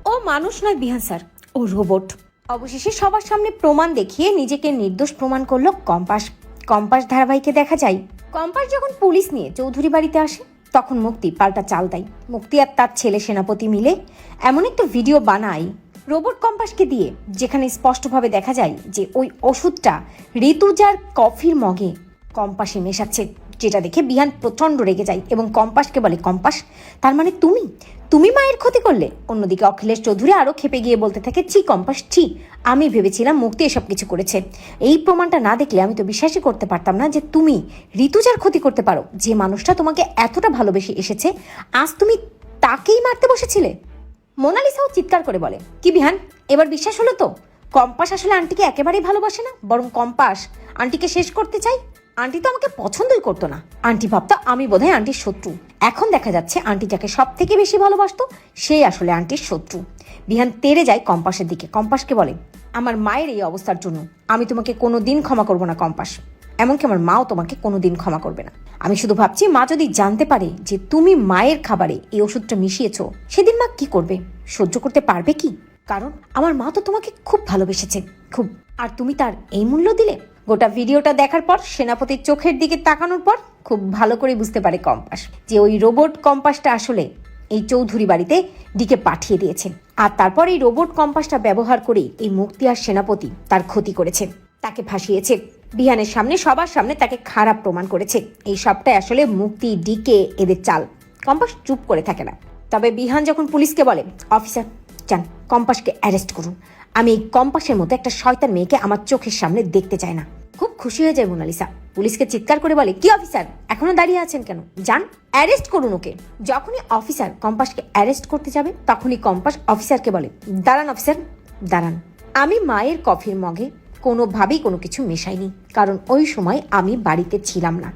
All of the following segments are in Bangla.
ও মানুষ নয় বিহান স্যার, ও রোবট। অবশেষে সবার সামনে প্রমাণ দেখিয়ে নিজেকে নির্দোষ প্রমাণ করলো কম্পাস। কম্পাস ধারাবাহিকে দেখা যায় কম্পাস যখন পুলিশ নিয়ে চৌধুরী বাড়িতে আসে তখন মুক্তি পাল্টা চাল দেয়। মুক্তি আর তার ছেলে সেনাপতি মিলে এমন একটা ভিডিও বানায় রোবট কম্পাসকে দিয়ে, যেখানে স্পষ্টভাবে দেখা যায় যে ওই ওষুধটা ঋতুজার কফির মগে কম্পাসে মেশাচ্ছে, যেটা দেখে বিহান প্রচণ্ড রেগে যায় এবং কম্পাসকে বলে, কম্পাস তার মানে তুমি মায়ের ক্ষতি করলে। অন্যদিকে অখিলেশ চৌধুরী আরও খেপে গিয়ে বলতে থাকে, ছি কম্পাস ছি, আমি ভেবেছিলাম মুক্তি এসব কিছু করেছে। এই প্রমাণটা না দেখলে আমি তো বিশ্বাসই করতে পারতাম না যে তুমি ঋতুজার ক্ষতি করতে পারো। যে মানুষটা তোমাকে এতটা ভালোবেসে এসেছে, আজ তুমি তাকেই মারতে বসেছিলে। মোনালিসাও চিৎকার করে বলে, কি বিহান এবার বিশ্বাস হলো তো? কম্পাস আসলে আন্টিকে একেবারেই ভালোবাসে না, বরং কম্পাস আন্টিকে শেষ করতে চাই। আন্টি তো আমাকে পছন্দই করতো না, আন্টি ভাবতো আমি বোধহয় আন্টির শত্রু। এখন দেখা যাচ্ছে আন্টি যাকে সব থেকে বেশি ভালোবাসতো সেই আসলে আন্টির শত্রু। বিহান তেড়ে যায় কম্পাসের দিকে, কম্পাসকে বলে, আমার মায়ের এই অবস্থার জন্য আমি তোমাকে কোনো দিন ক্ষমা করবো না কম্পাস, এমনকি আমার মাও তোমাকে কোনো দিন ক্ষমা করবে না। আমি শুধু ভাবছি মা যদি জানতে পারে যে তুমি মায়ের খাবারে এই ওষুধটা মিশিয়েছো, সেদিন মা কি করবে? সহ্য করতে পারবে কি? কারণ আমার মা তো তোমাকে খুব ভালোবেসেছে, খুব, আর তুমি তার এই মূল্য দিলে। গোটা ভিডিওটা দেখার পর সেনাপতির চোখের দিকে তাকানোর পর খুব ভালো করে বুঝতে পারে কম্পাস যে ওই রোবট কম্পাসটা আসলে এই চৌধুরী বাড়িতে ডিকে পাঠিয়ে দিয়েছে, আর তারপর এই রোবট কম্পাসটা ব্যবহার করে এই মুক্তি আর সেনাপতি তার ক্ষতি করেছে, তাকে ফাঁসিয়েছে, বিহানের সামনে সবার সামনে তাকে খারাপ প্রমাণ করেছে। এই সবটাই আসলে মুক্তি, ডিকে, এদের চাল। কম্পাস চুপ করে থাকে না। তবে বিহান যখন পুলিশকে বলে, অফিসার যান কম্পাসকে অ্যারেস্ট করুন, আমি এই কম্পাসের মতো একটা শয়তান মেয়েকে আমার চোখের সামনে দেখতে চাই না। খুব খুশি হয়ে যায় মোনালিসা, পুলিশকে চিৎকার করে বলে, কি অফিসার এখনো দাঁড়িয়ে আছেন কেন? যান অ্যারেস্ট করুন ওকে। যখনই অফিসার কম্পাসকে অ্যারেস্ট করতে যাবে তখনই কম্পাস অফিসারকে বলে, দাঁড়ান অফিসার দাঁড়ান, আমি মায়ের কফির মগে কোনোভাবেই কোনো কিছু মেশাইনি, কারণ ওই সময় আমি বাড়িতে ছিলাম না,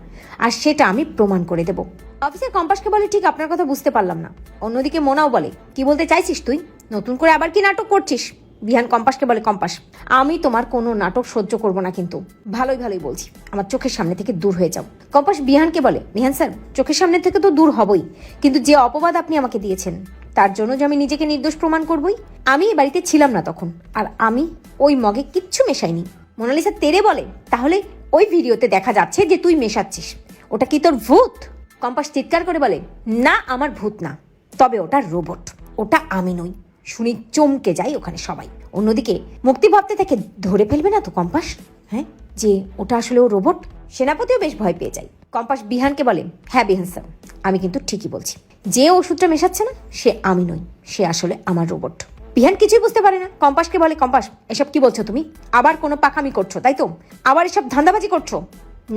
আর সেটা আমি প্রমাণ করে দেব। অফিসার কম্পাসকে বলে, ঠিক আপনার কথা বুঝতে পারলাম না। অন্যদিকে মোনাও বলে, কি বলতে চাইছিস তুই? নতুন করে আবার কি নাটক করছিস? বিহান কম্পাসকে বলে, কম্পাস আমি তোমার কোনো নাটক সহ্য করব না, কিন্তু ভালোই বলছি আমার চোখের সামনে থেকে দূর হয়ে যাও। কম্পাস বিহানকে বলে, বিহান স্যার চোখের সামনে থেকে তো দূর হবই, কিন্তু যে অপবাদ আপনি আমাকে দিয়েছেন তার জন্য যে আমি নিজেকে নির্দোষ প্রমাণ করবই। আমি এই বাড়িতে ছিলাম না তখন, আর আমি ওই মগে কিচ্ছু মেশাইনি। মোনালিসা তেরে বলে, তাহলে ওই ভিডিওতে দেখা যাচ্ছে যে তুই মেশাচ্ছিস, ওটা কি তোর ভূত? কম্পাস চিৎকার করে বলে, না আমার ভূত না, তবে ওটা রোবট, ওটা আমি নই। শুনি চমকে যায় ওখানে সবাই। অন্যদিকে মুক্তি ভাবতে থাকে, ধরে ফেলবে না তো কম্পাস, হ্যাঁ, যে ওটা আসলে ও রোবট? সেনাপতিও বেশ ভয় পেয়ে যায়। কম্পাস বিহানকে বলে, হ্যাঁ বিহান স্যার আমি কিন্তু ঠিকই বলছি, যে ওষুধটা মেশাচ্ছে না সে আমি নই, সে আসলে আমার রোবট। বিহান কিছুই বুঝতে পারে না। কম্পাসকে বলে, কম্পাস এসব কি বলছো তুমি? আবার কোনো পাকামি করছো তাই তো? আবার এসব ধান্দাবাজি করছো?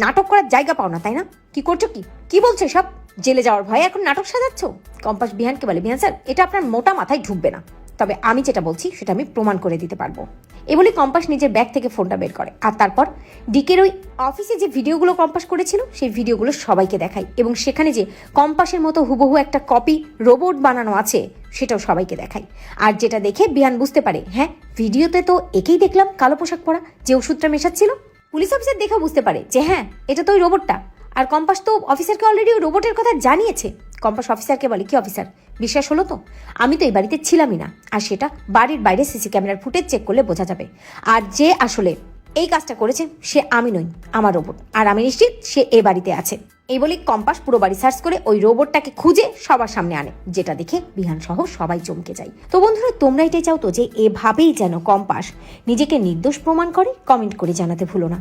নাটক করার জায়গা পাও না তাই না? কি করছো? কি বলছো সব? জেলে যাওয়ার ভয়ে এখন নাটক সাজাচ্ছ? কম্পাস বিহানকে বলে, বিহান স্যার এটা আপনার মোটা মাথায় ঢুকবে না, তবে আমি যেটা বলছি সেটা আমি প্রমাণ করে দিতে পারবো। এ বলে কম্পাস নিজের ব্যাগ থেকে ফোনটা বের করে, আর তারপর ডিকের ওই অফিসে যে ভিডিওগুলো কম্পাস করেছিল সেই ভিডিওগুলো সবাইকে দেখায়, এবং সেখানে যে কম্পাসের মতো হুবহু একটা কপি রোবট বানানো আছে সেটাও সবাইকে দেখায়। আর যেটা দেখে বিহান বুঝতে পারে, হ্যাঁ ভিডিওতে তো একেই দেখলাম কালো পোশাক পরা, যে ওষুধটা মেশাচ্ছিল। পুলিশ অফিসার দেখেও বুঝতে পারে যে হ্যাঁ এটা তো ওই রোবটটা, আর কম্পাস তো অফিসারকে অলরেডি ওই রোবটের কথা জানিয়েছে। কম্পাস অফিসারকে বলে, কি অফিসার বিশ্বাস হলো তো? আমি তো এই বাড়িতে ছিলামই না, আর সেটা বাড়ির বাইরে সিসি ক্যামেরার ফুটেজ চেক করলে বোঝা যাবে। আর যে আসলে এই কাজটা করেছে সে আমি নই, আমার রোবট, আর আমি নিশ্চিত সে এ বাড়িতে আছে। এই বলে কম্পাস পুরো বাড়ি সার্চ করে ওই রোবটটাকে খুঁজে সবার সামনে আনে, যেটা দেখে বিহান সহ সবাই চমকে যায়। তো বন্ধুরা তোমরা এটাই চাও তো যে এভাবেই যেন কম্পাস নিজেকে নির্দোষ প্রমাণ করে? কমেন্ট করে জানাতে ভুলো না।